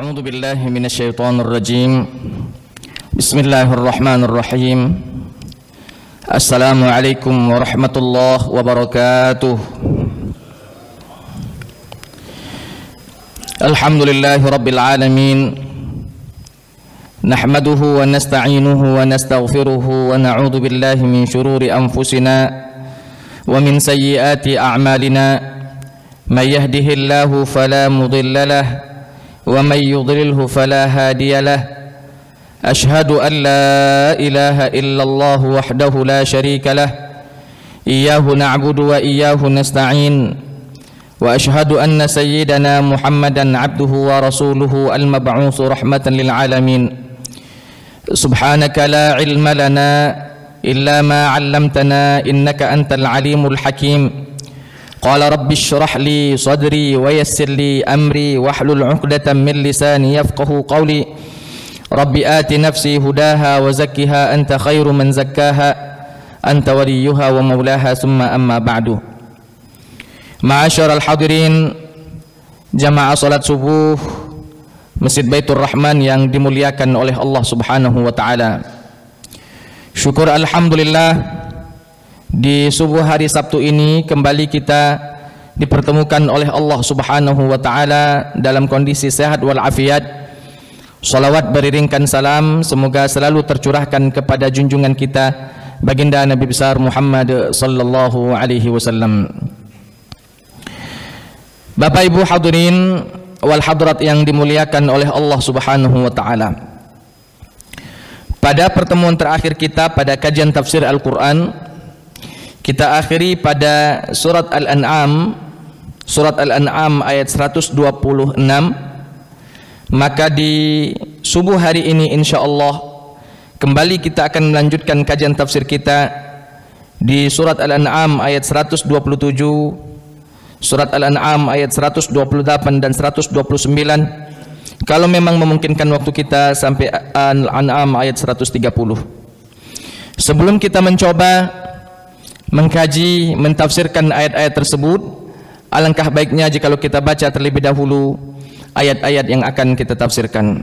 A'udzu billahi minasyaitonir rajim. Bismillahirrahmanirrahim. Assalamualaikum warahmatullahi wabarakatuh. Alhamdulillahi rabbil alamin. Nahmaduhu wa nasta'inuhu wa nastaghfiruhu wa na'udzu billahi min syururi anfusina wa min sayyiati a'malina. May yahdihillahu fala mudilla lahu ومن يضلله فلا هادي له أشهد أن لا إله إلا الله وحده لا شريك له إياه نعبد وإياه نستعين وأشهد أن سيدنا محمدا عبده ورسوله المبعوث رحمة للعالمين سبحانك لا علم لنا إلا ما علمتنا إنك أنت العليم الحكيم قال رب اشرح لي صدري ويسر لي أمري واحلل عقدة من لساني يفقه قولي رب آت نفسي هداها وزكها أنت خير من زكاها أنت وليها ومولاها ثم أما بعد. معاشر الحاضرين jamaah salat subuh Masjid Baitur Rahman yang dimuliakan oleh Allah Subhanahu wa taala. Syukur alhamdulillah, di subuh hari Sabtu ini kembali kita dipertemukan oleh Allah Subhanahu wa taala dalam kondisi sehat wal afiat. Salawat beriringkan salam semoga selalu tercurahkan kepada junjungan kita baginda Nabi besar Muhammad sallallahu alaihi wasallam. Bapak Ibu hadirin wal hadirat yang dimuliakan oleh Allah Subhanahu wa taala. Pada pertemuan terakhir kita pada kajian tafsir Al-Qur'an, kita akhiri pada surat Al-An'am, ayat 126. Maka di subuh hari ini insyaallah kembali kita akan melanjutkan kajian tafsir kita di surat Al-An'am ayat 127, surat Al-An'am ayat 128 dan 129. Kalau memang memungkinkan waktu kita sampai Al-An'am ayat 130. Sebelum kita mencoba mengkaji, mentafsirkan ayat-ayat tersebut, alangkah baiknya jika kita baca terlebih dahulu ayat-ayat yang akan kita tafsirkan.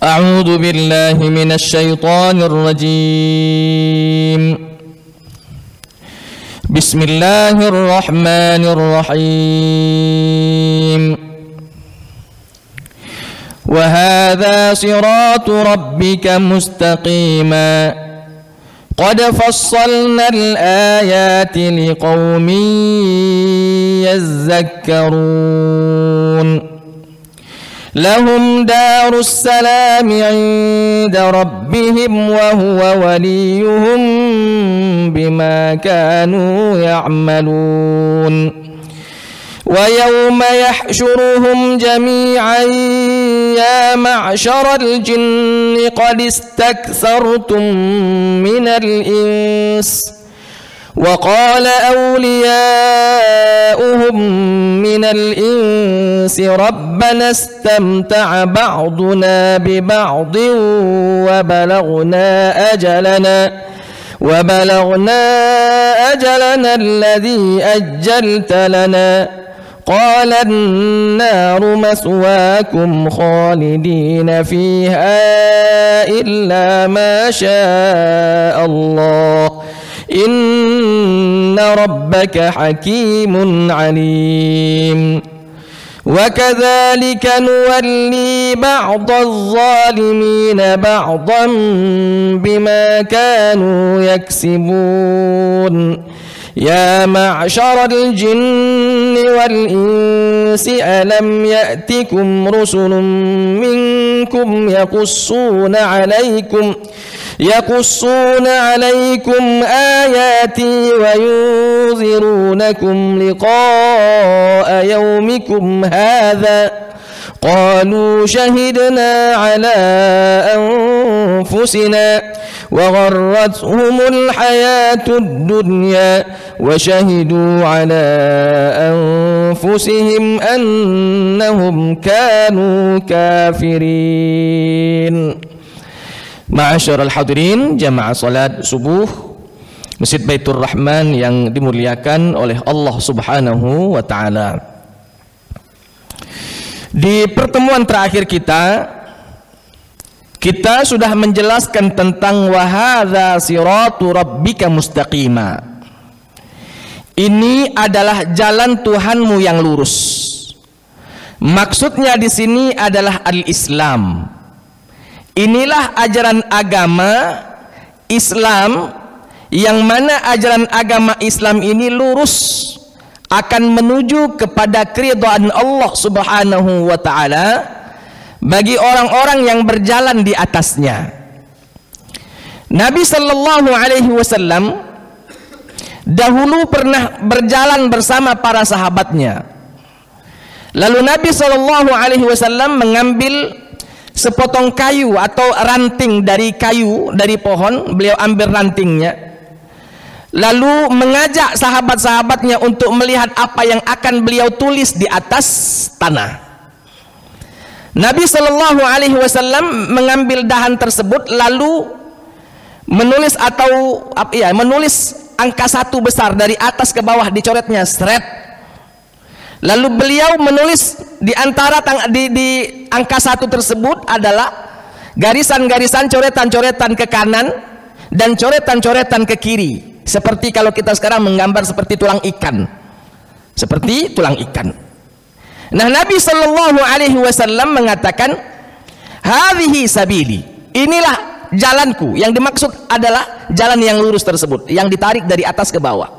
A'udzu billahi minasy syaithanir rajim. Bismillahirrahmanirrahim. Wa hadza siratu rabbika mustaqima قد فصلنا الآيات لقوم يذكرون لهم دار السلام عند ربهم وهو وليهم بما كانوا يعملون ويوم يحشرهم جميعا يا معشر الجن قد استكثرتم من الإنس وقال أولياؤهم من الإنس ربنا استمتع بعضنا ببعض وبلغنا أجلنا الذي أجلت لنا قال النار مثواكم خالدين فيها إلا ما شاء الله إن ربك حكيم عليم وكذلك نولي بعض الظالمين بعضا بما كانوا يكسبون يا معشر الجن والإنس ألم يأتكم رسل منكم يقصون عليكم آياتي وينذرونكم لقاء يومكم هذا قالوا شهدنا على أنفسنا وغرتهم الحياة الدنيا وشهدوا على أنفسهم أنهم كانوا كافرين. Ma'asyiral hadirin jamaah salat subuh Masjid Baitur Rahman yang dimuliakan oleh Allah Subhanahu wa taala. Di pertemuan terakhir kita sudah menjelaskan tentang wa hadza siratu rabbika mustaqima. Ini adalah jalan Tuhanmu yang lurus. Maksudnya di sini adalah al-Islam. Inilah ajaran agama Islam, yang mana ajaran agama Islam ini lurus akan menuju kepada keridhaan Allah Subhanahu wa taala bagi orang-orang yang berjalan di atasnya. Nabi sallallahu alaihi wasallam dahulu pernah berjalan bersama para sahabatnya. Lalu Nabi sallallahu alaihi wasallam mengambil sepotong kayu atau ranting dari kayu dari pohon, beliau ambil rantingnya. Lalu mengajak sahabat-sahabatnya untuk melihat apa yang akan beliau tulis di atas tanah. Nabi Shallallahu Alaihi Wasallam mengambil dahan tersebut lalu menulis menulis angka 1 besar dari atas ke bawah, dicoretnya seret. Lalu beliau menulis di antara di angka 1 tersebut adalah garisan-garisan, coretan-coretan ke kanan dan coretan-coretan ke kiri. Seperti kalau kita sekarang menggambar seperti tulang ikan, seperti tulang ikan. Nah, Nabi Shallallahu Alaihi Wasallam mengatakan, hadhihi sabili, inilah jalanku. Yang dimaksud adalah jalan yang lurus tersebut, yang ditarik dari atas ke bawah.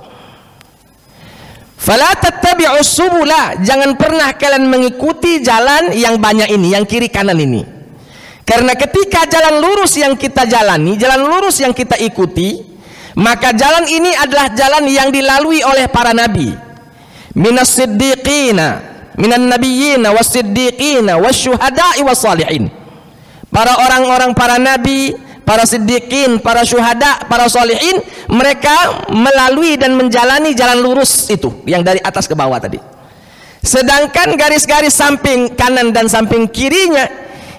Fala tattabi'us subula, jangan pernah kalian mengikuti jalan yang banyak ini, yang kiri kanan ini. Karena ketika jalan lurus yang kita jalani, jalan lurus yang kita ikuti, maka jalan ini adalah jalan yang dilalui oleh para nabi, minas siddiqina, minan nabiyyina was-siddiqina wasyuhada'i was-salihin. Para orang-orang, para nabi, para siddiqin, para syuhada, para salihin, mereka melalui dan menjalani jalan lurus itu yang dari atas ke bawah tadi. Sedangkan garis-garis samping kanan dan samping kirinya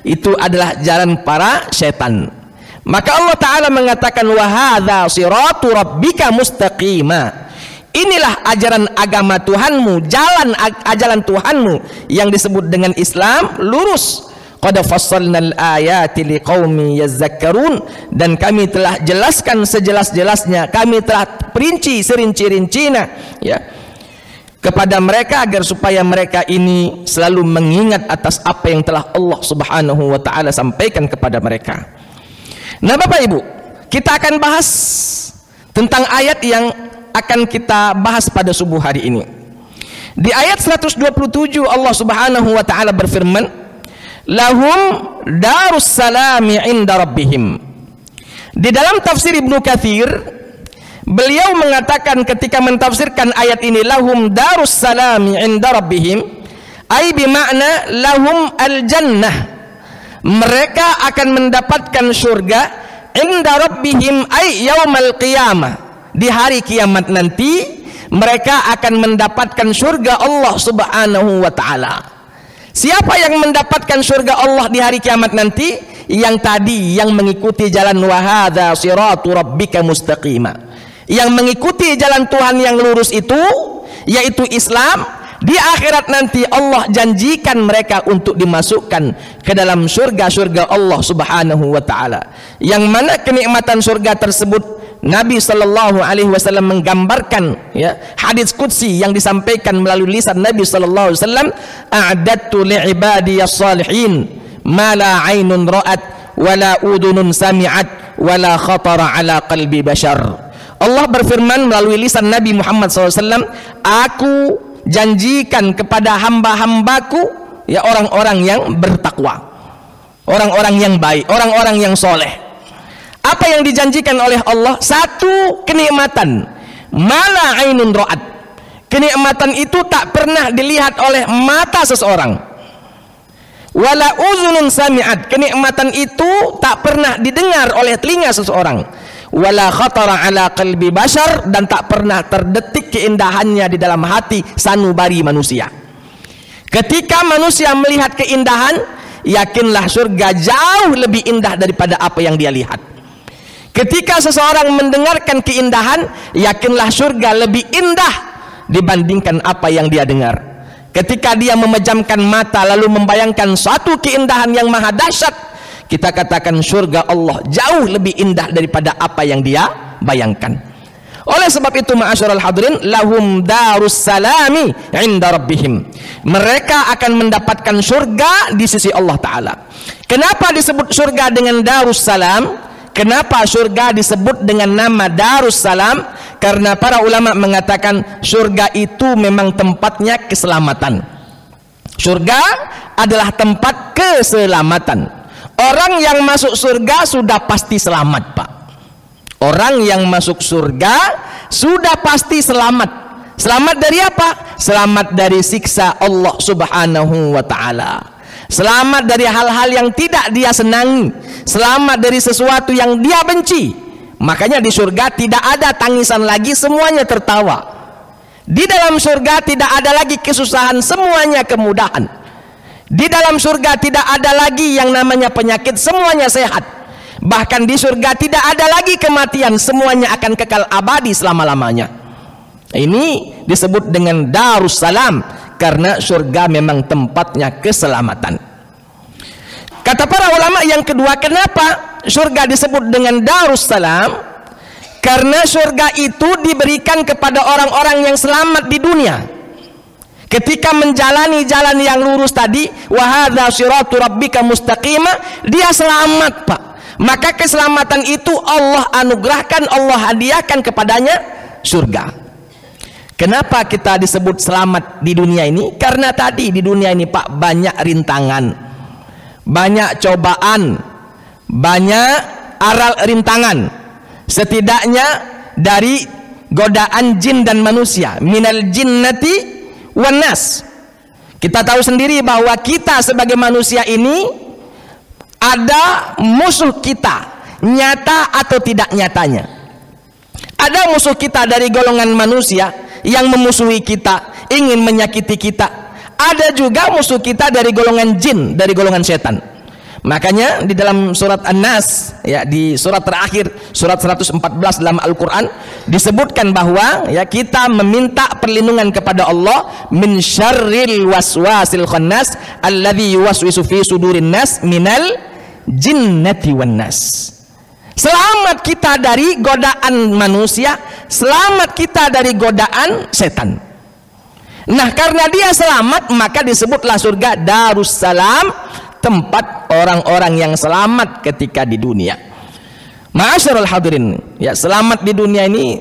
itu adalah jalan para setan. Maka Allah Ta'ala mengatakan wa hadza siratu rabbika mustaqima. Inilah ajaran agama Tuhanmu, jalan Tuhanmu yang disebut dengan Islam lurus. Qad fassalnal ayati liqaumi yazakkarun, dan kami telah jelaskan sejelas-jelasnya, kami telah perinci serinci-rincinya ya kepada mereka agar supaya mereka ini selalu mengingat atas apa yang telah Allah Subhanahu wa taala sampaikan kepada mereka. Nah, Bapak Ibu, kita akan bahas tentang ayat yang akan kita bahas pada subuh hari ini. Di ayat 127 Allah Subhanahu wa taala berfirman, lahum darus salami inda rabbihim. Di dalam tafsir Ibnu Katsir, beliau mengatakan ketika mentafsirkan ayat ini, lahum darus salami inda rabbihim, ay bimakna lahum al jannah, mereka akan mendapatkan surga inda rabbihim ay yaumal qiyamah, di hari kiamat nanti mereka akan mendapatkan surga Allah Subhanahu wa taala. Siapa yang mendapatkan surga Allah di hari kiamat nanti? Yang tadi, yang mengikuti jalan wa hadza siratu rabbika mustaqima, yang mengikuti jalan Tuhan yang lurus itu, yaitu Islam. Di akhirat nanti Allah janjikan mereka untuk dimasukkan ke dalam surga-surga Allah Subhanahu wa taala. Yang mana kenikmatan surga tersebut Nabi sallallahu alaihi wasallam menggambarkan ya, hadis qudsi yang disampaikan melalui lisan Nabi sallallahu alaihi wasallam, a'adtu li'ibadiyas salihin ma la 'ainun ra'at wa la udhunun sami'at wa la khatara 'ala qalbi bashar. Allah berfirman melalui lisan Nabi Muhammad sallallahu alaihi wasallam, aku janjikan kepada hamba-hambaku ya, orang-orang yang bertakwa, orang-orang yang baik, orang-orang yang soleh. Apa yang dijanjikan oleh Allah? Satu kenikmatan, mala ainun ra'at, kenikmatan itu tak pernah dilihat oleh mata seseorang, wala uzunun sami'at, kenikmatan itu tak pernah didengar oleh telinga seseorang, wala khatara ala qalbi bashar, dan tak pernah terdetik keindahannya di dalam hati sanubari manusia. Ketika manusia melihat keindahan, yakinlah surga jauh lebih indah daripada apa yang dia lihat. Ketika seseorang mendengarkan keindahan, yakinlah surga lebih indah dibandingkan apa yang dia dengar. ketika dia memejamkan mata lalu membayangkan suatu keindahan yang maha dahsyat, kita katakan surga Allah jauh lebih indah daripada apa yang dia bayangkan. Oleh sebab itu ma'asyiral hadirin, lahum darus salami 'inda rabbihim. Mereka akan mendapatkan surga di sisi Allah Ta'ala. Kenapa disebut surga dengan darus salam? Kenapa surga disebut dengan nama darus salam? Karena para ulama mengatakan surga itu memang tempatnya keselamatan. Surga adalah tempat keselamatan. Orang yang masuk surga sudah pasti selamat, Pak. Orang yang masuk surga sudah pasti selamat. Selamat dari apa? Selamat dari siksa Allah Subhanahu wa Ta'ala. Selamat dari hal-hal yang tidak dia senangi. Selamat dari sesuatu yang dia benci. Makanya di surga tidak ada tangisan lagi, semuanya tertawa. Di dalam surga tidak ada lagi kesusahan, semuanya kemudahan. Di dalam surga tidak ada lagi yang namanya penyakit, semuanya sehat. Bahkan di surga tidak ada lagi kematian, semuanya akan kekal abadi selama-lamanya. Ini disebut dengan darus salam, karena surga memang tempatnya keselamatan. Kata para ulama yang kedua, kenapa surga disebut dengan darus salam? Karena surga itu diberikan kepada orang-orang yang selamat di dunia. Ketika menjalani jalan yang lurus tadi, wa hadza siratu rabbika mustaqima, dia selamat, Pak. Maka keselamatan itu Allah anugerahkan, Allah hadiahkan kepadanya surga. Kenapa kita disebut selamat di dunia ini? Karena tadi di dunia ini, Pak, banyak rintangan, banyak cobaan, banyak aral rintangan. Setidaknya dari godaan jin dan manusia, minal jinnati wan nas. Kita tahu sendiri bahwa kita sebagai manusia ini ada musuh kita, nyata atau tidak nyatanya. Ada musuh kita dari golongan manusia yang memusuhi kita, ingin menyakiti kita. Ada juga musuh kita dari golongan jin, dari golongan setan. Makanya di dalam surat An-Nas, ya, di surat terakhir, surat 114 dalam Al-Quran, disebutkan bahwa ya, kita meminta perlindungan kepada Allah min syarril waswasil khannas alladzi yuwaswisu fi sudurin nas minal jinnati wan nas. Selamat kita dari godaan manusia, selamat kita dari godaan setan. Nah, karena dia selamat, maka disebutlah surga Darussalam, tempat orang-orang yang selamat ketika di dunia. Ma'asyiral hadirin, ya, selamat di dunia ini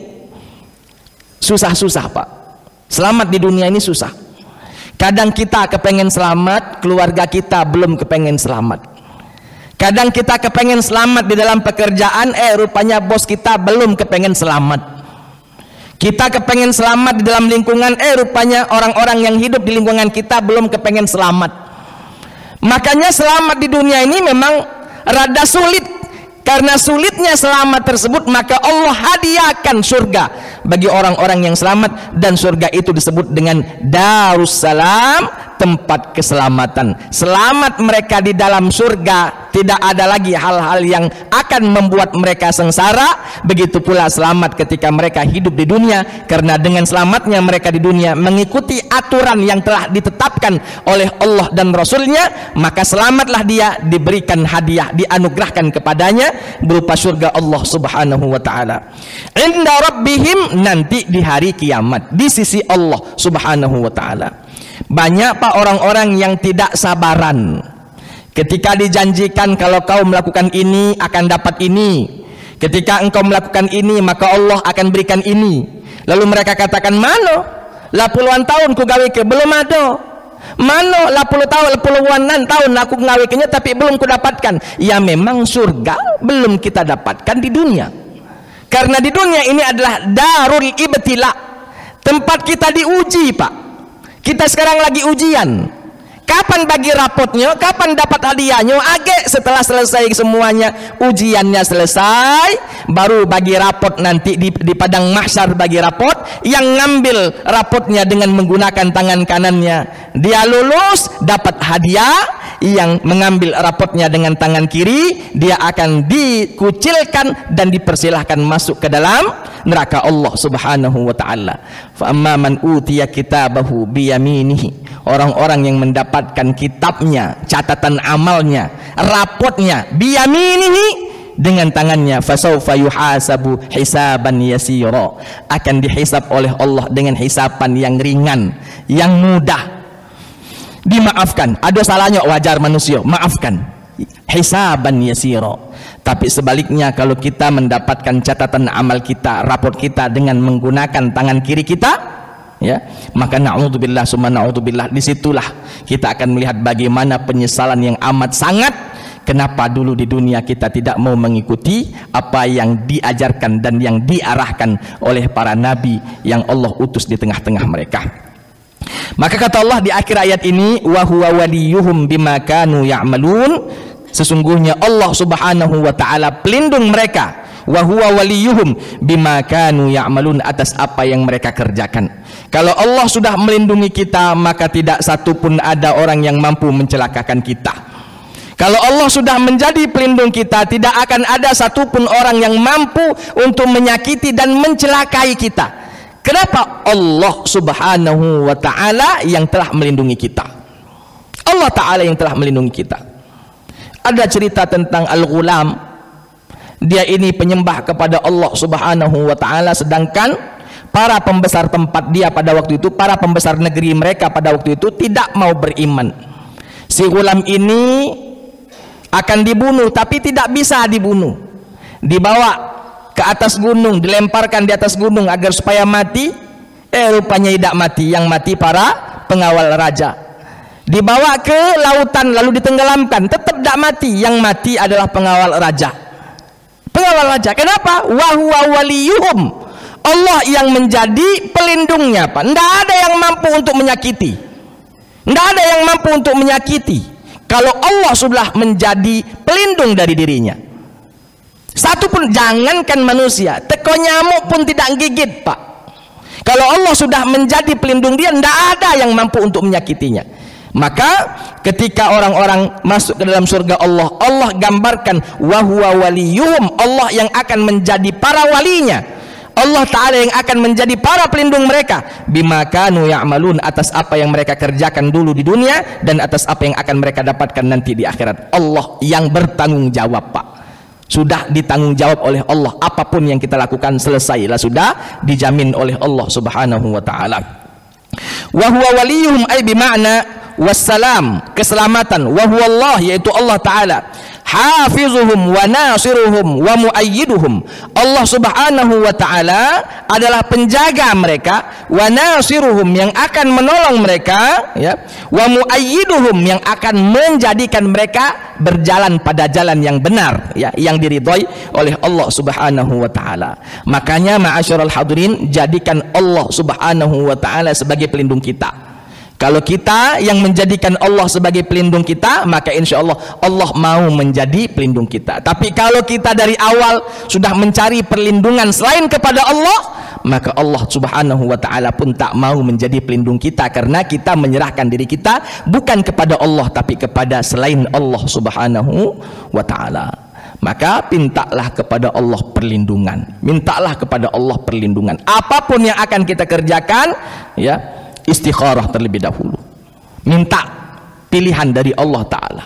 susah-susah, Pak. Selamat di dunia ini susah. Kadang kita kepengen selamat, keluarga kita belum kepengen selamat. Kadang kita kepengen selamat di dalam pekerjaan, rupanya bos kita belum kepengen selamat. Kita kepengen selamat di dalam lingkungan, rupanya orang-orang yang hidup di lingkungan kita belum kepengen selamat. Makanya selamat di dunia ini memang rada sulit. Karena sulitnya selamat tersebut, maka Allah hadiahkan surga bagi orang-orang yang selamat, dan surga itu disebut dengan Darussalam, tempat keselamatan. Selamat mereka di dalam surga, tidak ada lagi hal-hal yang akan membuat mereka sengsara. Begitu pula selamat ketika mereka hidup di dunia, karena dengan selamatnya mereka di dunia mengikuti aturan yang telah ditetapkan oleh Allah dan Rasulnya, maka selamatlah dia, diberikan hadiah, dianugerahkan kepadanya berupa surga Allah Subhanahu wa ta'ala. Inda rabbihim, nanti di hari kiamat di sisi Allah Subhanahu wa ta'ala. Banyak, Pak, orang-orang yang tidak sabaran ketika dijanjikan kalau kau melakukan ini akan dapat ini, ketika engkau melakukan ini maka Allah akan berikan ini. Lalu mereka katakan, mano lah puluhan tahun ku gawe ke belum ada, mano lah puluhan tahun aku ngawikinya tapi belum ku dapatkan. Ya memang surga belum kita dapatkan di dunia, karena di dunia ini adalah darul ibtila, tempat kita diuji, Pak. Kita sekarang lagi ujian. Kapan bagi rapotnya, kapan dapat hadiahnya? Age setelah selesai semuanya, ujiannya selesai, baru bagi rapot nanti di padang mahsyar. Bagi rapot, yang ngambil rapotnya dengan menggunakan tangan kanannya, dia lulus dapat hadiah. Yang mengambil rapotnya dengan tangan kiri, dia akan dikucilkan dan dipersilahkan masuk ke dalam neraka Allah Subhanahu wa taala. Fa amma man utiya kitabahu biyaminihi, orang-orang yang mendapatkan kitabnya, catatan amalnya, rapotnya biyaminihi, dengan tangannya, fasaufa yuhasabu hisaban yasira, akan dihisab oleh Allah dengan hisaban yang ringan, yang mudah, dimaafkan. Ada salahnya, wajar manusia, maafkan, hisaban yasira. Tapi sebaliknya, kalau kita mendapatkan catatan amal kita, raport kita dengan menggunakan tangan kiri kita, ya, maka na'udzubillah summa na'udzubillah, disitulah kita akan melihat bagaimana penyesalan yang amat sangat. Kenapa dulu di dunia kita tidak mau mengikuti apa yang diajarkan dan yang diarahkan oleh para nabi yang Allah utus di tengah-tengah mereka. Maka kata Allah di akhir ayat ini, wa huwa waliyuhum bima kanu ya'malun, sesungguhnya Allah Subhanahu wa taala pelindung mereka, wa huwa waliyuhum bima kanu ya'malun, atas apa yang mereka kerjakan. Kalau Allah sudah melindungi kita, maka tidak satupun ada orang yang mampu mencelakakan kita. Kalau Allah sudah menjadi pelindung kita, tidak akan ada satupun orang yang mampu untuk menyakiti dan mencelakai kita. Kenapa? Allah Subhanahu wa ta'ala yang telah melindungi kita. Allah ta'ala yang telah melindungi kita. Ada cerita tentang Al-Ghulam. Dia ini penyembah kepada Allah Subhanahu wa ta'ala, sedangkan para pembesar tempat dia pada waktu itu, para pembesar negeri mereka pada waktu itu tidak mau beriman. Si Ghulam ini akan dibunuh, tapi tidak bisa dibunuh. Dibawa ke atas gunung, dilemparkan di atas gunung agar supaya mati. Rupanya tidak mati, yang mati para pengawal raja. Dibawa ke lautan lalu ditenggelamkan, tetap tidak mati, yang mati adalah pengawal raja. Pengawal raja. Kenapa? Wa huwa waliyuhum, Allah yang menjadi pelindungnya, Pak. Tidak ada yang mampu untuk menyakiti. Tidak ada yang mampu untuk menyakiti. Kalau Allah sudah menjadi pelindung dari dirinya, satu pun, jangankan manusia, teko nyamuk pun tidak gigit, Pak. Kalau Allah sudah menjadi pelindung dia, tidak ada yang mampu untuk menyakitinya. Maka ketika orang-orang masuk ke dalam surga Allah, Allah gambarkan wa huwa waliyuhum, Allah yang akan menjadi para walinya, Allah Ta'ala yang akan menjadi para pelindung mereka, bima kanu ya'malun, atas apa yang mereka kerjakan dulu di dunia dan atas apa yang akan mereka dapatkan nanti di akhirat. Allah yang bertanggung jawab, Pak. Sudah ditanggung jawab oleh Allah, apapun yang kita lakukan selesailah, sudah dijamin oleh Allah Subhanahu wa ta'ala. Wa huwa waliyuhum ay bima'na wassalam, keselamatan. Wa huwa Allah, yaitu Allah Ta'ala, hafizuhum wa nasiruhum wa muayyiduhum, Allah Subhanahu wa ta'ala adalah penjaga mereka, wa nasiruhum, yang akan menolong mereka, ya, wa muayyiduhum, yang akan menjadikan mereka berjalan pada jalan yang benar, ya, yang diridhoi oleh Allah Subhanahu wa ta'ala. Makanya ma'asyiral hadirin, jadikan Allah Subhanahu wa ta'ala sebagai pelindung kita. Kalau kita yang menjadikan Allah sebagai pelindung kita, maka insya Allah Allah mau menjadi pelindung kita. Tapi kalau kita dari awal sudah mencari perlindungan selain kepada Allah, maka Allah Subhanahu wa ta'ala pun tak mau menjadi pelindung kita, karena kita menyerahkan diri kita bukan kepada Allah tapi kepada selain Allah Subhanahu wa ta'ala. Maka mintalah kepada Allah perlindungan, mintalah kepada Allah perlindungan. Apapun yang akan kita kerjakan, ya, istikharah terlebih dahulu, minta pilihan dari Allah Ta'ala.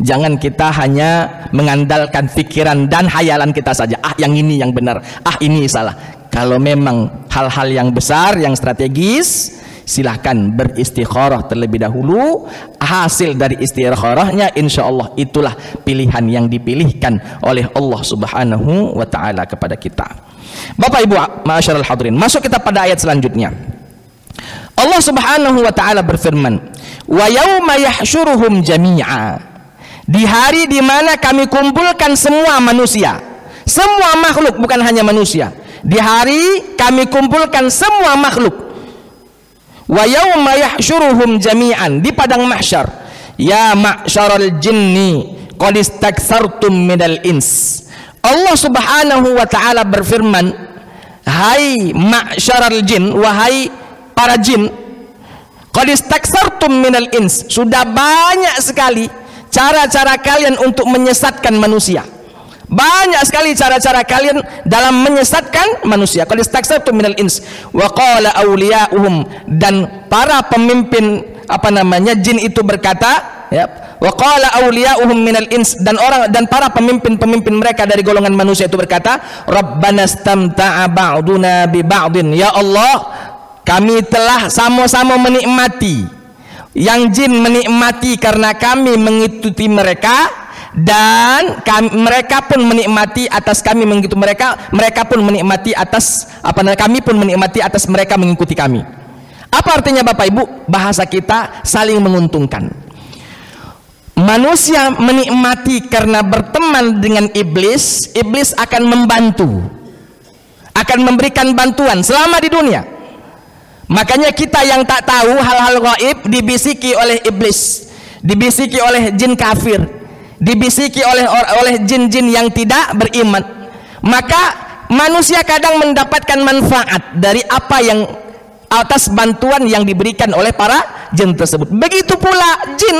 Jangan kita hanya mengandalkan pikiran dan hayalan kita saja, yang ini yang benar, ini salah. Kalau memang hal-hal yang besar, yang strategis, silahkan beristikharah terlebih dahulu. Hasil dari istikharahnya insya Allah itulah pilihan yang dipilihkan oleh Allah Subhanahu wa ta'ala kepada kita. Bapak Ibu ma'asyiral hadirin, masuk kita pada ayat selanjutnya. Allah Subhanahu wa ta'ala berfirman, wa yauma yahsyuruhum jami'a, di hari di mana kami kumpulkan semua manusia, semua makhluk, bukan hanya manusia. Di hari kami kumpulkan semua makhluk. Wa yauma yahsyuruhum jami'an, di padang mahsyar, ya ma'syaral jinni qad istaksartum minal ins. Allah Subhanahu wa ta'ala berfirman, hai ma'syaral jin, wahai para jin, qad istaksartum minal ins, sudah banyak sekali cara-cara kalian untuk menyesatkan manusia. Banyak sekali cara-cara kalian dalam menyesatkan manusia. Qad istaksartum minal ins wa qala awliya'uhum, dan para pemimpin jin itu berkata, ya, wa qala awliya'uhum minal ins, dan para pemimpin mereka dari golongan manusia itu berkata, Rabbana istamta'a ba'duna bi ba'din, ya Allah, kami telah sama-sama menikmati. Yang jin menikmati karena kami mengikuti mereka, dan mereka pun menikmati atas kami mengikuti mereka pun menikmati atas kami pun menikmati atas mereka mengikuti kami. Apa artinya Bapak Ibu? Bahasa kita saling menguntungkan. Manusia menikmati karena berteman dengan iblis. Iblis akan membantu, akan memberikan bantuan selama di dunia. Makanya kita yang tak tahu hal-hal gaib dibisiki oleh iblis, dibisiki oleh jin kafir, dibisiki oleh jin-jin yang tidak beriman. Maka manusia kadang mendapatkan manfaat dari apa yang atas bantuan yang diberikan oleh para jin tersebut. Begitu pula jin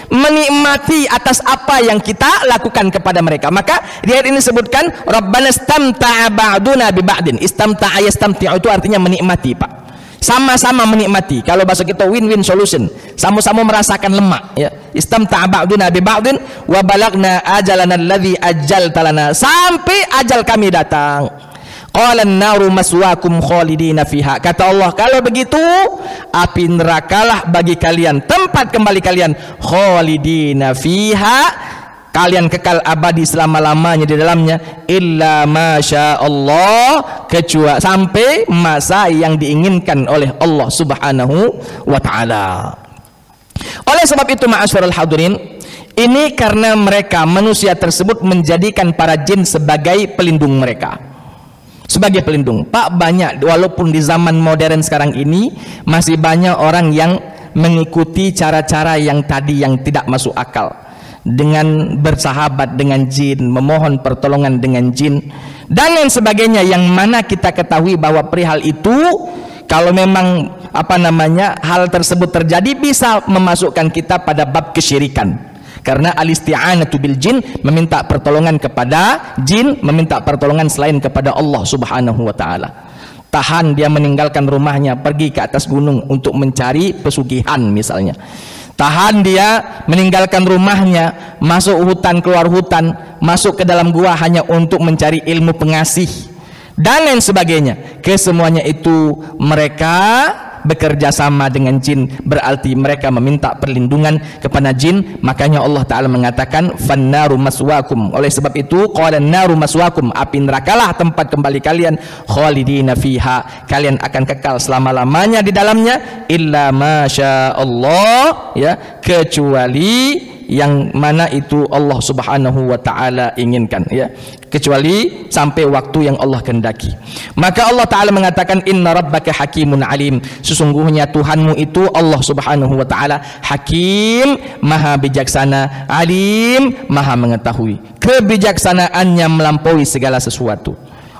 menikmati atas apa yang kita lakukan kepada mereka. Maka di ayat ini sebutkan Rabbana istamta'a ba'duna bi ba'din. Istamta'a yastamti'u itu artinya menikmati, Pak. Sama-sama menikmati. Kalau bahasa kita win-win solution, sama-sama merasakan lemak, ya. Istamta'a ba'duna bi ba'din wa balagna ajalana alladhi ajjalta lana, sampai ajal kami datang. Qala an-naru maswaakum khalidina fiha. Kata Allah, kalau begitu api nerakalah bagi kalian tempat kembali kalian, khalidina fiha, kalian kekal abadi selama-lamanya di dalamnya, illa masya Allah, kecuali sampai masa yang diinginkan oleh Allah Subhanahu wa taala. Oleh sebab itu ma'asyiral hadirin, ini karena mereka manusia tersebut menjadikan para jin sebagai pelindung mereka. Sebagai pelindung. Pak, banyak, walaupun di zaman modern sekarang ini masih banyak orang yang mengikuti cara-cara yang tadi yang tidak masuk akal, dengan bersahabat dengan jin, memohon pertolongan dengan jin dan lain sebagainya, yang mana kita ketahui bahwa perihal itu kalau memang hal tersebut terjadi bisa memasukkan kita pada bab kesyirikan. Karena al-isti'anatu bil jin, meminta pertolongan kepada jin, meminta pertolongan selain kepada Allah Subhanahu wa taala. Tahan dia meninggalkan rumahnya, pergi ke atas gunung untuk mencari pesugihan misalnya. Tahan dia meninggalkan rumahnya, masuk hutan, keluar hutan, masuk ke dalam gua hanya untuk mencari ilmu pengasih dan lain sebagainya. Kesemuanya itu mereka bekerja sama dengan jin, berarti mereka meminta perlindungan kepada jin. Makanya Allah Ta'ala mengatakan fannaru maswakum. Oleh sebab itu qala naru maswakum, api nerakalah tempat kembali kalian, khalidina fiha, kalian akan kekal selama-lamanya di dalamnya, illa masya Allah, ya, kecuali yang mana itu Allah Subhanahu wa taala inginkan, ya, kecuali sampai waktu yang Allah kehendaki. Maka Allah Ta'ala mengatakan inna rabbaka hakimun alim, sesungguhnya Tuhanmu itu Allah Subhanahu wa taala hakim, maha bijaksana, alim, maha mengetahui. Kebijaksanaannya melampaui segala sesuatu.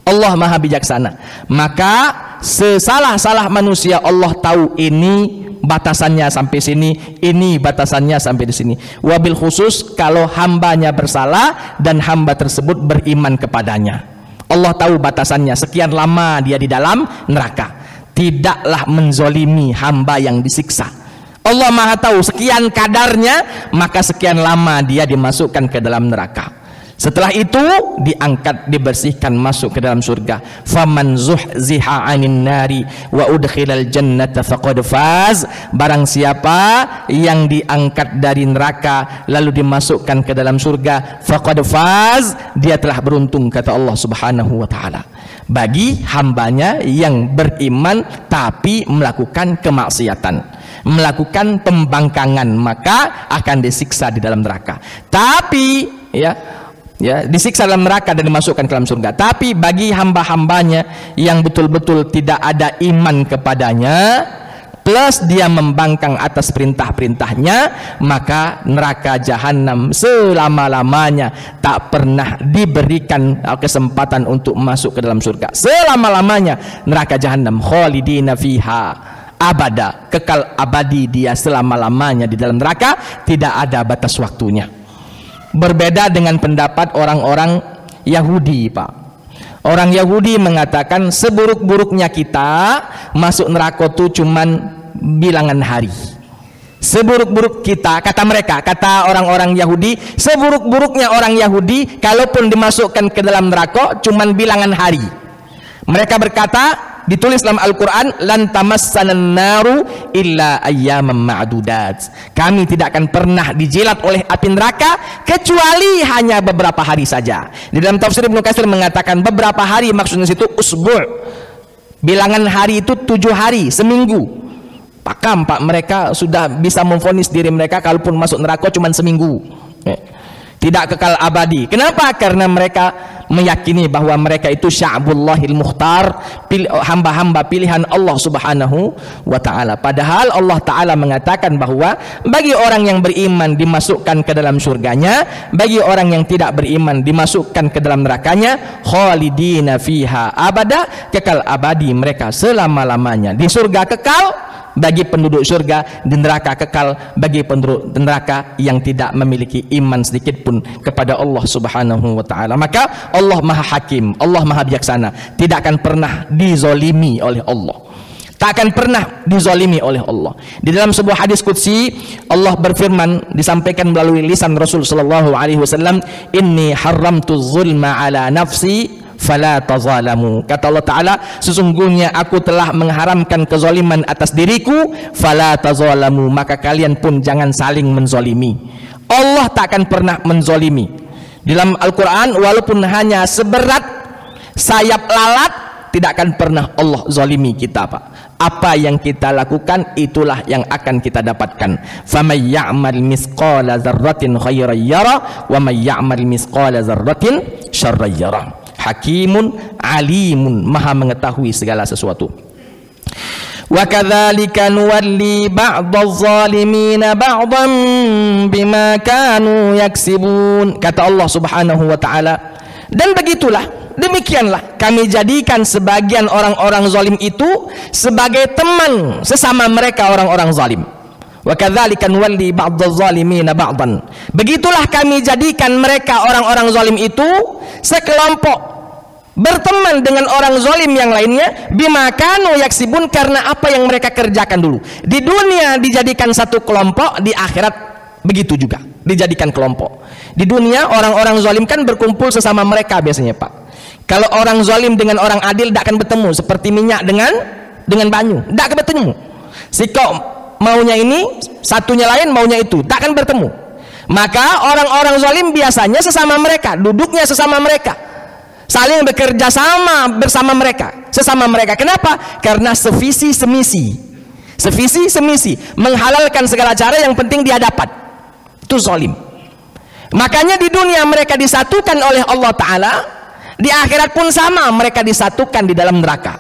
Allah maha bijaksana. Maka sesalah-salah manusia Allah tahu ini batasannya sampai sini, ini batasannya sampai di sini. Wabil khusus kalau hambanya bersalah dan hamba tersebut beriman kepadanya, Allah tahu batasannya, sekian lama dia di dalam neraka. Tidaklah menzolimi hamba yang disiksa. Allah maha tahu sekian kadarnya, maka sekian lama dia dimasukkan ke dalam neraka. Setelah itu diangkat, dibersihkan, masuk ke dalam surga. Faman zuhziha 'anil nari wa udkhilal jannata faqad faz. Barang siapa yang diangkat dari neraka lalu dimasukkan ke dalam surga, faqad faz, dia telah beruntung, kata Allah Subhanahu wa taala. Bagi hambanya yang beriman tapi melakukan kemaksiatan, melakukan pembangkangan, maka akan disiksa di dalam neraka. Tapi disiksa dalam neraka dan dimasukkan ke dalam surga. Tapi bagi hamba-hambanya yang betul-betul tidak ada iman kepadanya, plus dia membangkang atas perintah-perintahnya, maka neraka jahanam selama-lamanya, tak pernah diberikan kesempatan untuk masuk ke dalam surga. Selama-lamanya neraka jahanam, khalidina fiha abada, kekal abadi dia selama-lamanya di dalam neraka, tidak ada batas waktunya. Berbeda dengan pendapat orang-orang Yahudi, Pak. Orang Yahudi mengatakan seburuk-buruknya kita masuk neraka itu cuman bilangan hari. Seburuk-buruk kita, kata mereka, kata orang-orang Yahudi, seburuk-buruknya orang Yahudi kalaupun dimasukkan ke dalam neraka cuman bilangan hari. Mereka berkata, ditulis dalam Al-Quran, lan tamassanan naru illa ayyaman ma'dudat. Kami tidak akan pernah dijilat oleh api neraka kecuali hanya beberapa hari saja. Di dalam tafsir Ibnu Katsir mengatakan beberapa hari maksudnya situ usbu'. Bilangan hari itu 7 hari, seminggu. Pakam, Pak, mereka sudah bisa memvonis diri mereka kalaupun masuk neraka cuma seminggu, tidak kekal abadi. Kenapa? Karena mereka meyakini bahwa mereka itu sya'bullahil mukhtar, hamba-hamba pilihan Allah subhanahu wa ta'ala. Padahal Allah ta'ala mengatakan bahwa bagi orang yang beriman dimasukkan ke dalam surganya, bagi orang yang tidak beriman dimasukkan ke dalam nerakanya, khalidina fiha abada, kekal abadi mereka selama-lamanya. Di surga kekal bagi penduduk surga, di neraka kekal bagi penduduk neraka yang tidak memiliki iman sedikit pun kepada Allah subhanahu wa ta'ala. Maka Allah maha hakim, Allah maha bijaksana, tidak akan pernah dizolimi oleh Allah, tak akan pernah dizolimi oleh Allah. Di dalam sebuah hadis qudsi Allah berfirman, disampaikan melalui lisan Rasul sallallahu alaihi wasallam, inni haramtu zulma ala nafsi fala tazalamu. Kata Allah Ta'ala, sesungguhnya aku telah mengharamkan kezaliman atas diriku, fala tazalamu, maka kalian pun jangan saling menzolimi. Allah tak akan pernah menzolimi. Di dalam Al-Quran, walaupun hanya seberat sayap lalat, tidak akan pernah Allah zolimi kita, Pak. Apa yang kita lakukan itulah yang akan kita dapatkan. Faman ya'mal misqala dzarratin khairan yara wa man ya'mal misqala dzarratin syarran yara. Hakimun alimun, maha mengetahui segala sesuatu. Wa kadzalika nuwalli ba'dadz zalimin ba'dan bima kanu yaksibun. Kata Allah Subhanahu wa taala, dan begitulah, demikianlah kami jadikan sebagian orang-orang zalim itu sebagai teman sesama mereka orang-orang zalim. Wa kadzalika nuwalli ba'dadz zalimin ba'dan. Begitulah kami jadikan mereka orang-orang zalim itu sekelompok berteman dengan orang zalim yang lainnya, bima kanu yaksibun, karena apa yang mereka kerjakan dulu. Di dunia dijadikan satu kelompok, di akhirat begitu juga dijadikan kelompok. Di dunia orang-orang zalim kan berkumpul sesama mereka biasanya, Pak. Kalau orang zalim dengan orang adil tidak akan bertemu, seperti minyak dengan banyu, tidak akan bertemu. Si kau maunya ini, satunya lain maunya itu, tak akan bertemu. Maka orang-orang zalim biasanya sesama mereka, duduknya sesama mereka, saling bekerja sama bersama mereka, sesama mereka. Kenapa? Karena sevisi semisi, menghalalkan segala cara, yang penting dia dapat. Itu zalim. Makanya di dunia mereka disatukan oleh Allah Ta'ala, di akhirat pun sama, mereka disatukan di dalam neraka.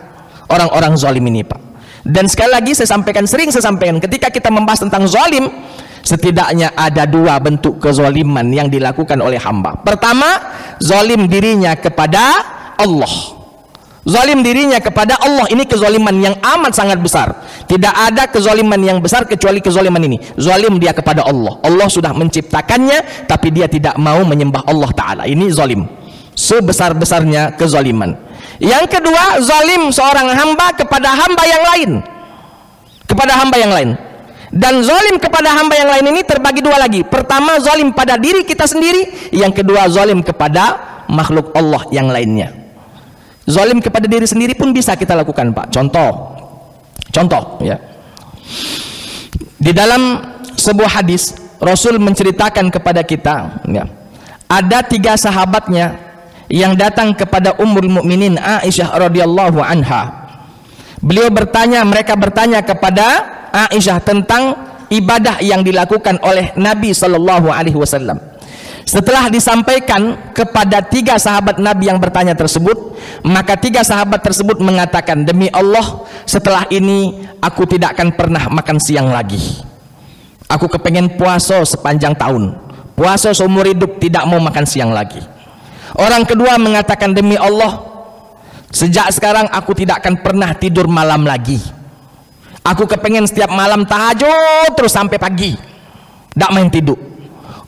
Orang-orang zalim ini, Pak. Dan sekali lagi saya sampaikan, sering saya sampaikan, ketika kita membahas tentang zalim, setidaknya ada dua bentuk kezaliman yang dilakukan oleh hamba. Pertama, zalim dirinya kepada Allah. Zalim dirinya kepada Allah, ini kezaliman yang amat sangat besar. Tidak ada kezaliman yang besar kecuali kezaliman ini. Zalim dia kepada Allah. Allah sudah menciptakannya, tapi dia tidak mau menyembah Allah Ta'ala. Ini zalim, sebesar-besarnya kezaliman. Yang kedua, zalim seorang hamba kepada hamba yang lain, kepada hamba yang lain. Dan zalim kepada hamba yang lain ini terbagi dua lagi. Pertama, zalim pada diri kita sendiri. Yang kedua, zalim kepada makhluk Allah yang lainnya. Zalim kepada diri sendiri pun bisa kita lakukan, Pak. Contoh ya. Di dalam sebuah hadis, Rasul menceritakan kepada kita ya, ada 3 sahabatnya yang datang kepada Ummul Mukminin Aisyah radhiyallahu anha. Mereka bertanya kepada Aisyah tentang ibadah yang dilakukan oleh Nabi Sallallahu Alaihi Wasallam. Setelah disampaikan kepada 3 sahabat Nabi yang bertanya tersebut, maka 3 sahabat tersebut mengatakan, demi Allah, setelah ini aku tidak akan pernah makan siang lagi. Aku kepengen puasa sepanjang tahun, puasa seumur hidup, tidak mau makan siang lagi. Orang kedua mengatakan, demi Allah, sejak sekarang aku tidak akan pernah tidur malam lagi. Aku kepengen setiap malam tahajud terus sampai pagi, tidak main tidur.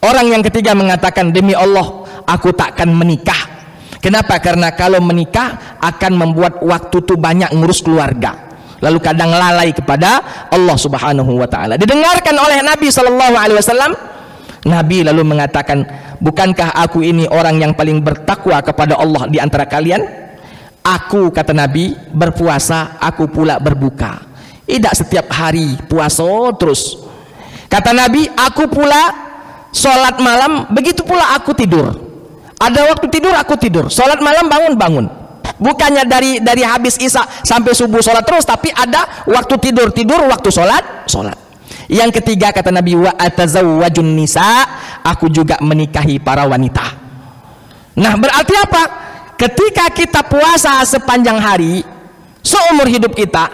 Orang yang ketiga mengatakan, demi Allah, aku takkan menikah Kenapa? Karena kalau menikah akan membuat waktu itu banyak ngurus keluarga, lalu kadang lalai kepada Allah Subhanahu wa taala. Didengarkan oleh Nabi sallallahu alaihi wasallam, Nabi lalu mengatakan, bukankah aku ini orang yang paling bertakwa kepada Allah di antara kalian? Aku, kata Nabi, berpuasa, aku pula berbuka. Tidak setiap hari puasa terus. Kata Nabi, aku pula sholat malam, begitu pula aku tidur. Ada waktu tidur, aku tidur. Sholat malam, bangun. Bukannya dari habis isya sampai subuh sholat terus, tapi ada waktu tidur, waktu sholat. Yang ketiga, kata Nabi, wa atazawwajun nisa, aku juga menikahi para wanita. Nah, berarti apa? Ketika kita puasa sepanjang hari, seumur hidup kita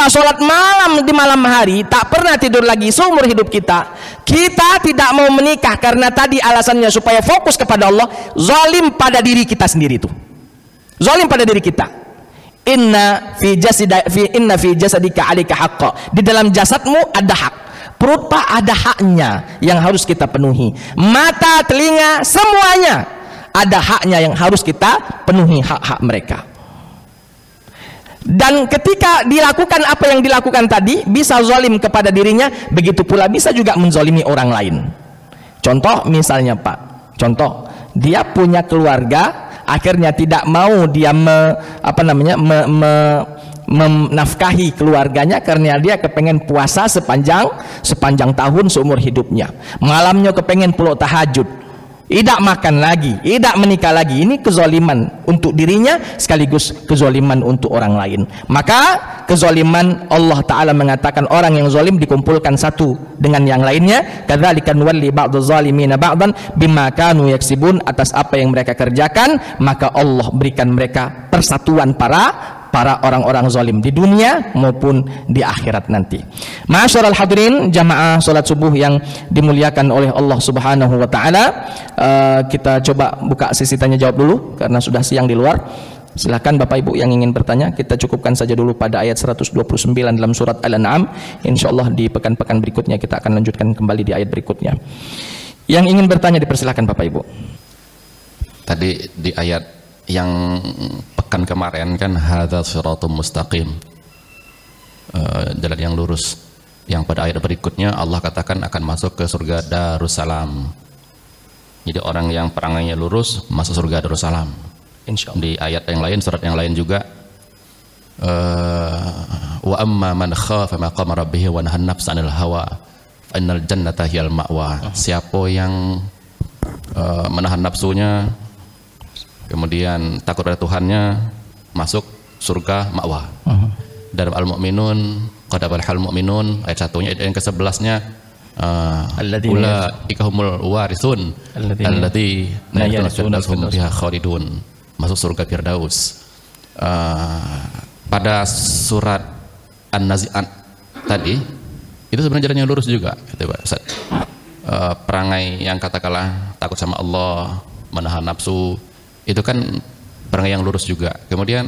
sholat malam di malam hari, tak pernah tidur lagi seumur hidup kita tidak mau menikah karena tadi alasannya supaya fokus kepada Allah, zalim pada diri kita sendiri itu. Zalim pada diri kita. Inna fi jasadika 'alaika haqqan. Di dalam jasadmu ada hak. Perut Pak ada haknya yang harus kita penuhi. Mata, telinga, semuanya ada haknya yang harus kita penuhi, hak-hak mereka. Dan ketika dilakukan apa yang dilakukan tadi, bisa zalim kepada dirinya, begitu pula bisa juga menzalimi orang lain. Contoh misalnya Pak, dia punya keluarga, akhirnya tidak mau dia menafkahi keluarganya karena dia kepengen puasa sepanjang tahun seumur hidupnya. Malamnya kepengen pulau tahajud, tidak makan lagi, tidak menikah lagi. Ini kezaliman untuk dirinya sekaligus kezaliman untuk orang lain. Maka kezaliman, Allah Ta'ala mengatakan orang yang zalim dikumpulkan satu dengan yang lainnya. Kadzalika nuwalli ba'dadz zalimina ba'dan bima kanu yaksibun. Atas apa yang mereka kerjakan, maka Allah berikan mereka persatuan para orang-orang zalim di dunia maupun di akhirat nanti. Ma'asyiral hadirin jamaah salat subuh yang dimuliakan oleh Allah Subhanahu wa taala, kita coba buka sesi tanya jawab dulu karena sudah siang di luar. Silakan Bapak Ibu yang ingin bertanya, kita cukupkan saja dulu pada ayat 129 dalam surat Al-An'am. Insyaallah di pekan-pekan berikutnya kita akan lanjutkan kembali di ayat berikutnya. Yang ingin bertanya dipersilakan Bapak Ibu. Tadi di ayat yang pekan kemarin kan hadzal shiratum mustaqim, jalan yang lurus, yang pada ayat berikutnya Allah katakan akan masuk ke surga Darussalam. Jadi orang yang perangainya lurus masuk surga Darussalam, insyaallah. Di ayat yang lain, surat yang lain juga, wa amma man khafa maqama rabbih wa nahan nafsa 'anil hawa fa innal jannata hiyal ma'wa. Siapa yang menahan nafsunya kemudian takut pada Tuhannya, masuk surga ma'wa. Dalam Al-Mu'minun, qad aflahal mu'minun, ayat 1-nya, ayat yang ke-11-nya, ulaika humul warithun alladzina yarithuna fiha khalidun, masuk surga Firdaus. Pada surat An-Nazi'at tadi itu sebenarnya jalan yang lurus juga, gitu Pak Ustaz. Perangai yang katakanlah takut sama Allah, menahan nafsu, itu kan perangai yang lurus juga. Kemudian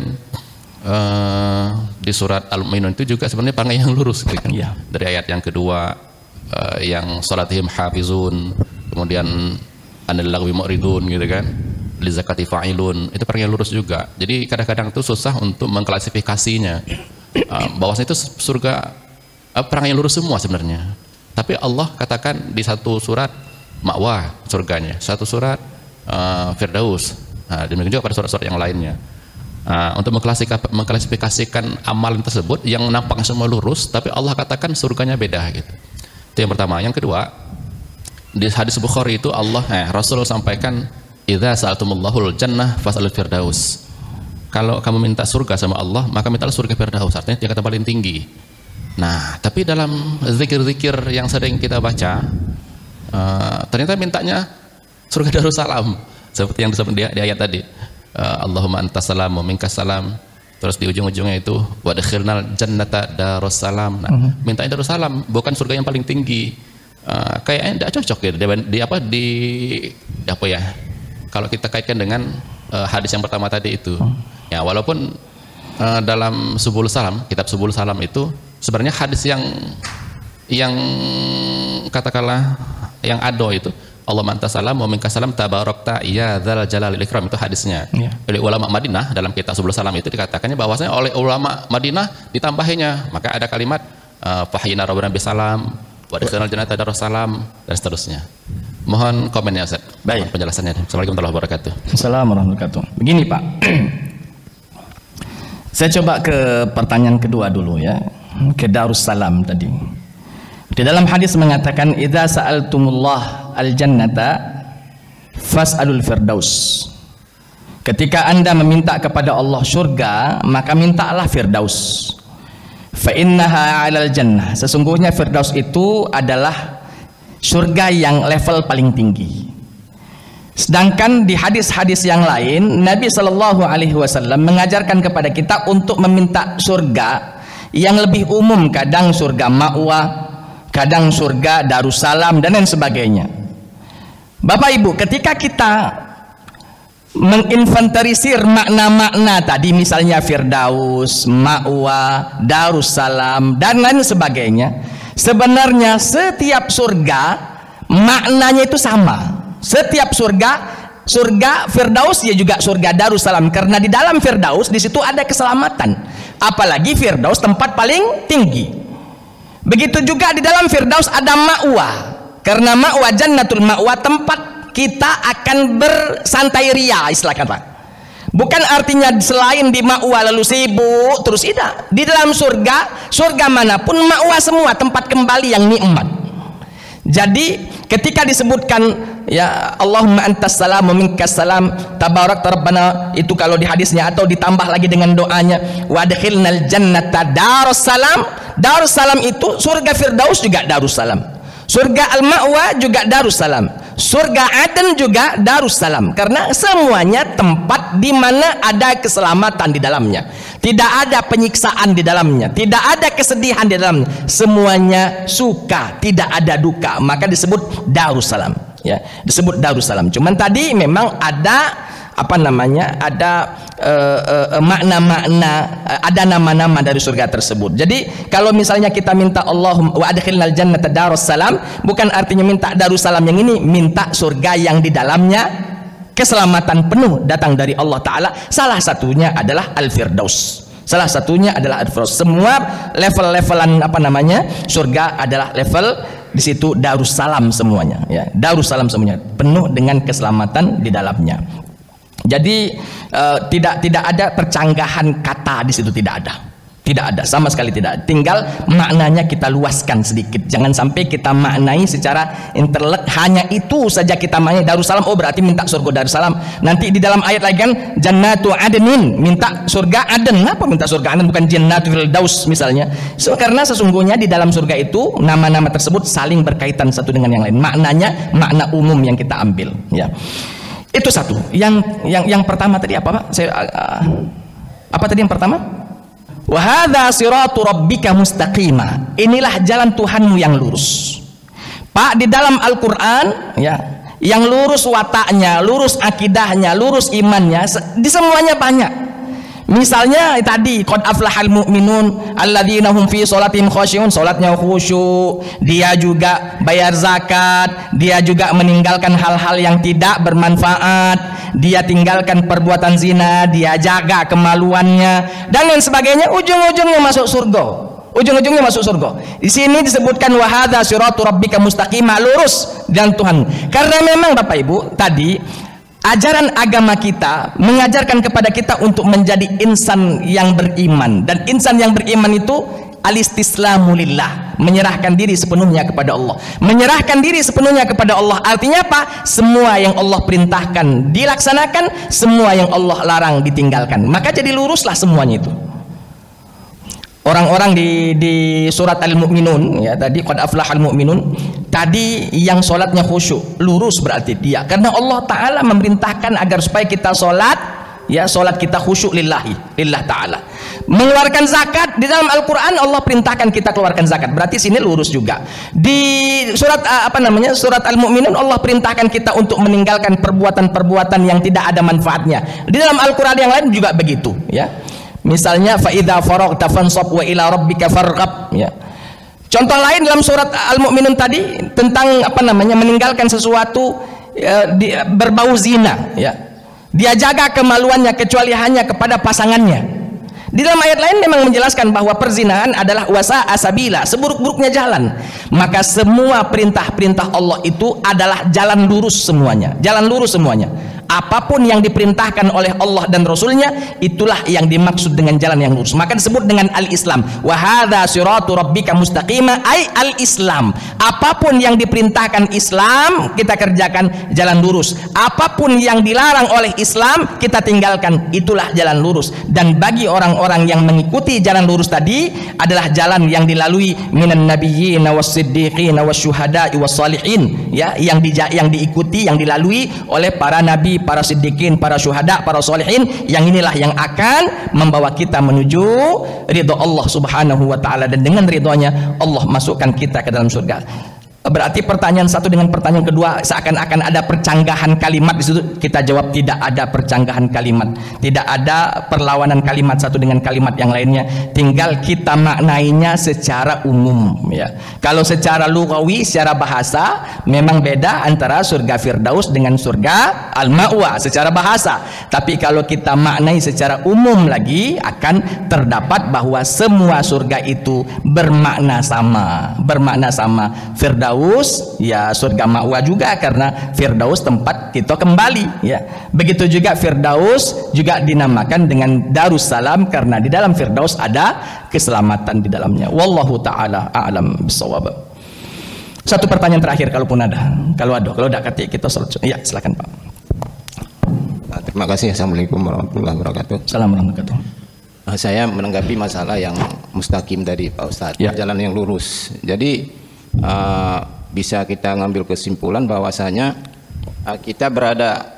di surat Al-Mu'minun itu juga sebenarnya perangai yang lurus gitu kan. Ya. Dari ayat yang kedua, yang salatihim hafizun, kemudian anil lagwi mu'ridun gitu kan, li zakati fa'ilun, itu perangai yang lurus juga. Jadi kadang-kadang itu susah untuk mengklasifikasinya, bahwasanya itu surga perangai yang lurus semua sebenarnya. Tapi Allah katakan di satu surat ma'wa surganya, satu surat Firdaus. Nah, demikian juga pada surat-surat yang lainnya. Untuk mengklasifikasikan amalan tersebut yang nampak semua lurus, tapi Allah katakan surganya beda gitu. Itu yang pertama. Yang kedua, di hadis Bukhari itu Rasul sampaikan, idza sa'altumullahul jannah fas'alul firdaus. Kalau kamu minta surga sama Allah, maka mintalah surga Firdaus, artinya tingkatan paling tinggi. Nah, tapi dalam zikir-zikir yang sering kita baca, ternyata mintanya surga Darussalam. Seperti yang disebut di ayat tadi, Allahumma antas salam wa minkas salam. Terus di ujung-ujungnya itu wadkhilnal jannata Darussalam. Nah, mintanya Darussalam, bukan surga yang paling tinggi. Kayaknya tidak cocok gitu. Kalau kita kaitkan dengan hadis yang pertama tadi itu. Ya, walaupun dalam Subul Salam, kitab Subul Salam itu sebenarnya hadis yang katakanlah yang ado itu Allah manta salam wa minka salam tabarakta ya dzal jalali wal ikram, itu hadisnya. Oleh ulama Madinah dalam kitab Subul Salam itu dikatakannya bahwasanya oleh ulama Madinah ditambahinya, maka ada kalimat fahyina rabbana bisalam wa adkhilnal jannata darussalam dan seterusnya. Mohon komennya Ustaz. Baik, penjelasannya. Assalamualaikum warahmatullahi wabarakatuh. Assalamualaikum warahmatullahi wabarakatuh. Begini Pak, saya coba ke pertanyaan kedua dulu ya, ke Darussalam tadi. Di dalam hadis mengatakan idza sa'altumullah al-jannata fas'alul firdaus. Ketika Anda meminta kepada Allah surga, maka mintalah firdaus. Fa innaha 'alal jannah. Sesungguhnya firdaus itu adalah surga yang level paling tinggi. Sedangkan di hadis-hadis yang lain Nabi Shallallahu Alaihi Wasallam mengajarkan kepada kita untuk meminta surga yang lebih umum, kadang surga ma'wa, kadang surga Darussalam dan lain sebagainya. Bapak Ibu, ketika kita menginventarisir makna-makna tadi, misalnya firdaus, ma'wa, Darussalam dan lain sebagainya, sebenarnya setiap surga maknanya itu sama. Setiap surga firdaus ya juga surga Darussalam, karena di dalam firdaus di situ ada keselamatan. Apalagi firdaus tempat paling tinggi. Begitu juga di dalam firdaus ada ma'wa, karena ma'wa jannatul ma'wa, tempat kita akan bersantai ria, istilah kata. Bukan artinya selain di ma'wa lalu sibuk terus, tidak. Di dalam surga manapun ma'wa semua, tempat kembali yang nikmat. Jadi ketika disebutkan ya Allahumma antas salam wa minkas salam tabarakta rabbana, itu kalau di hadisnya, atau ditambah lagi dengan doanya wa adkhilnal jannata darussalam. Darussalam itu surga firdaus juga Darussalam, surga al-ma'wa juga Darussalam, surga Aden juga Darussalam, karena semuanya tempat di mana ada keselamatan di dalamnya, tidak ada penyiksaan di dalamnya, tidak ada kesedihan di dalamnya, semuanya suka, tidak ada duka, maka disebut Darussalam ya, disebut Darussalam. Cuman tadi memang ada ada makna-makna, ada nama-nama dari surga tersebut. Jadi kalau misalnya kita minta Allahumma wa adkhilnal jannata darussalam, bukan artinya minta Darussalam yang ini, minta surga yang di dalamnya keselamatan penuh datang dari Allah Ta'ala. Salah satunya adalah Al-Firdaus. Salah satunya adalah Al-Firdaus. Semua level-levelan surga adalah level di situ Darussalam semuanya ya. Darussalam semuanya penuh dengan keselamatan di dalamnya. Jadi tidak ada percanggahan kata di situ, tidak ada sama sekali, tidak ada. Tinggal maknanya kita luaskan sedikit, jangan sampai kita maknai secara intelek, hanya itu saja kita maknai Darussalam, oh berarti minta surga Darussalam. Nanti di dalam ayat lagi kan jannatu adnin, minta surga Aden. Kenapa minta surga Aden bukan jannatul firdaus misalnya? Karena sesungguhnya di dalam surga itu nama-nama tersebut saling berkaitan satu dengan yang lain, maknanya makna umum yang kita ambil ya. Itu satu. Yang pertama tadi apa Pak? Apa tadi yang pertama? Wa hadza siratu rabbika mustaqima. Inilah jalan Tuhanmu yang lurus. Pak, di dalam Al-Qur'an ya, yang lurus wataknya, lurus akidahnya, lurus imannya, di semuanya banyak. Misalnya tadi qad aflahal mu'minun alladzina hum fi sholatihim khashi'un, salatnya khusyuk, dia juga bayar zakat, dia juga meninggalkan hal-hal yang tidak bermanfaat, dia tinggalkan perbuatan zina, dia jaga kemaluannya dan lain sebagainya, ujung-ujungnya masuk surga. Ujung-ujungnya masuk surga. Di sini disebutkan wa hadza siratu rabbika mustaqima, lurus dan Tuhan. Karena memang Bapak Ibu tadi ajaran agama kita mengajarkan kepada kita untuk menjadi insan yang beriman, dan insan yang beriman itu alistislamu lillah, menyerahkan diri sepenuhnya kepada Allah. Menyerahkan diri sepenuhnya kepada Allah artinya apa? Semua yang Allah perintahkan dilaksanakan, semua yang Allah larang ditinggalkan, maka jadi luruslah semuanya itu. Orang-orang di surat Al-Mu'minun ya, tadi qad aflahal mu'minun, tadi yang sholatnya khusyuk, lurus berarti dia, karena Allah Ta'ala memerintahkan agar supaya kita sholat ya, sholat kita khusyuk lillah Ta'ala. Mengeluarkan zakat, di dalam Al-Quran Allah perintahkan kita keluarkan zakat, berarti sini lurus juga. Di surat surat Al-Mu'minun Allah perintahkan kita untuk meninggalkan perbuatan-perbuatan yang tidak ada manfaatnya. Di dalam Al-Quran yang lain juga begitu ya. Misalnya fa idza faraghta fansab wa ila rabbika farghab ya. Contoh lain dalam surat Al-Mu'minun tadi tentang apa namanya meninggalkan sesuatu berbau zina, ya. Dia jaga kemaluannya kecuali hanya kepada pasangannya. Di dalam ayat lain memang menjelaskan bahwa perzinahan adalah wasa asabila, seburuk-buruknya jalan. Maka semua perintah-perintah Allah itu adalah jalan lurus semuanya, jalan lurus semuanya. Apapun yang diperintahkan oleh Allah dan Rasulnya, itulah yang dimaksud dengan jalan yang lurus. Maka disebut dengan al-Islam. Wa hadza siratu rabbika mustaqima, ay al-Islam. Apapun yang diperintahkan Islam kita kerjakan, jalan lurus. Apapun yang dilarang oleh Islam kita tinggalkan, itulah jalan lurus. Dan bagi orang-orang yang mengikuti jalan lurus tadi adalah jalan yang dilalui minan nabiyyin was-siddiqin wasyuhada'i was-salihin, ya, yang diikuti, yang dilalui oleh para nabi, para siddiqin, para syuhada, para salihin. Yang inilah yang akan membawa kita menuju ridha Allah Subhanahu wa taala, dan dengan ridhonya Allah masukkan kita ke dalam surga. Berarti pertanyaan satu dengan pertanyaan kedua seakan-akan ada percanggahan kalimat di situ. Kita jawab tidak ada percanggahan kalimat, tidak ada perlawanan kalimat satu dengan kalimat yang lainnya. Tinggal kita maknainya secara umum, ya. Kalau secara lughawi, secara bahasa memang beda antara surga Firdaus dengan surga Al-Ma'wa secara bahasa. Tapi kalau kita maknai secara umum lagi, akan terdapat bahwa semua surga itu bermakna sama, bermakna sama. Firdaus, ya, surga ma'wa juga karena Firdaus tempat kita kembali, ya. Begitu juga Firdaus juga dinamakan dengan Darussalam karena di dalam Firdaus ada keselamatan di dalamnya. Wallahu taala a'lam bissawab. Satu pertanyaan terakhir kalaupun ada. Kalau ada kata kita salat. Ya, silakan Pak. Terima kasih. Assalamualaikum warahmatullahi wabarakatuh. Assalamualaikum warahmatullahi wabarakatuh. Saya menanggapi masalah yang mustaqim tadi Pak Ustadz, ya. Jalan yang lurus. Jadi bisa kita ngambil kesimpulan bahwasanya kita berada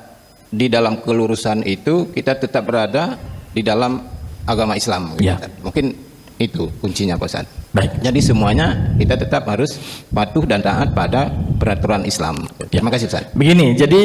di dalam kelurusan itu, kita tetap berada di dalam agama Islam, ya. Mungkin itu kuncinya Pak Ustadz. Baik. Jadi semuanya kita tetap harus patuh dan taat pada peraturan Islam, ya. Terima kasih Ustadz. Begini, jadi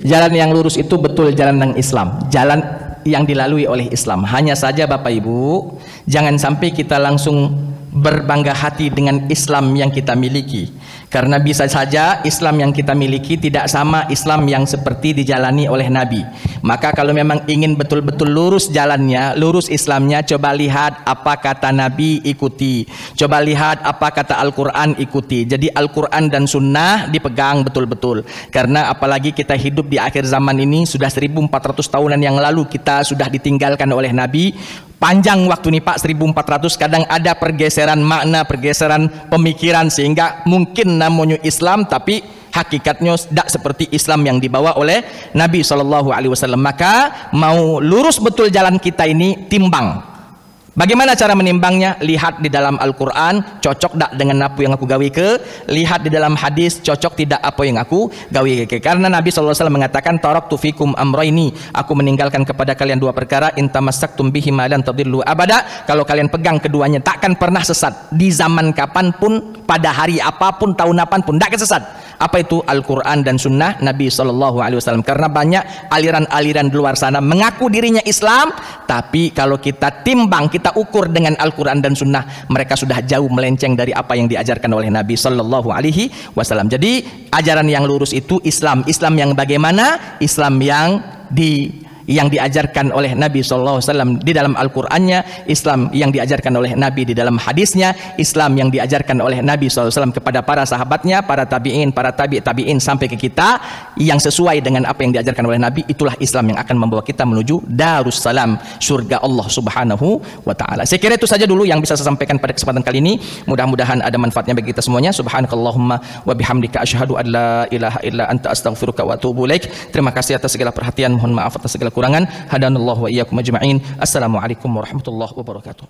jalan yang lurus itu betul jalan yang Islam, jalan yang dilalui oleh Islam. Hanya saja Bapak Ibu, jangan sampai kita langsung berbangga hati dengan Islam yang kita miliki, karena bisa saja Islam yang kita miliki tidak sama Islam yang seperti dijalani oleh Nabi. Maka kalau memang ingin betul-betul lurus jalannya, lurus Islamnya, coba lihat apa kata Nabi, ikuti. Coba lihat apa kata Al-Quran, ikuti. Jadi Al-Quran dan Sunnah dipegang betul-betul, karena apalagi kita hidup di akhir zaman ini, sudah 1400 tahunan yang lalu kita sudah ditinggalkan oleh Nabi. Panjang waktu nih Pak, 1400. Kadang ada pergeseran makna, pergeseran pemikiran, sehingga mungkin namanya Islam tapi hakikatnya tidak seperti Islam yang dibawa oleh Nabi SAW. Maka mau lurus betul jalan kita ini, timbang. Bagaimana cara menimbangnya? Lihat di dalam Al-Quran, cocok tak dengan apa yang aku gawe ke? Lihat di dalam hadis, cocok tidak apa yang aku gawe ke? Karena Nabi SAW mengatakan, taraktu fikum amraini, aku meninggalkan kepada kalian dua perkara, in tamassaktum bihima lan tadillu abada. Kalau kalian pegang keduanya, takkan pernah sesat. Di zaman kapanpun, pada hari apapun, tahun apapun, tidak kesesat. Apa itu? Al-Quran dan Sunnah Nabi SAW. Karena banyak aliran-aliran di luar sana mengaku dirinya Islam, tapi kalau kita timbang, kita ukur dengan Al-Quran dan Sunnah, mereka sudah jauh melenceng dari apa yang diajarkan oleh Nabi SAW. Jadi ajaran yang lurus itu Islam. Islam yang bagaimana? Islam yang diajarkan oleh Nabi SAW di dalam Al-Qurannya, Islam yang diajarkan oleh Nabi di dalam hadisnya, Islam yang diajarkan oleh Nabi SAW kepada para sahabatnya, para tabi'in, para tabi'in sampai ke kita, yang sesuai dengan apa yang diajarkan oleh Nabi. Itulah Islam yang akan membawa kita menuju Darussalam, surga Allah Subhanahu wa ta'ala. Saya kira itu saja dulu yang bisa saya sampaikan pada kesempatan kali ini. Mudah-mudahan ada manfaatnya bagi kita semuanya. Subhanakallahumma wa bihamdika asyhadu an la ilaha illa anta astaghfiruka wa atubu ilaik. Terima kasih atas segala perhatian, mohon maaf atas segala kurangan. Hadanallahu wa iyyakum ajma'in. Assalamualaikum warahmatullahi wabarakatuh.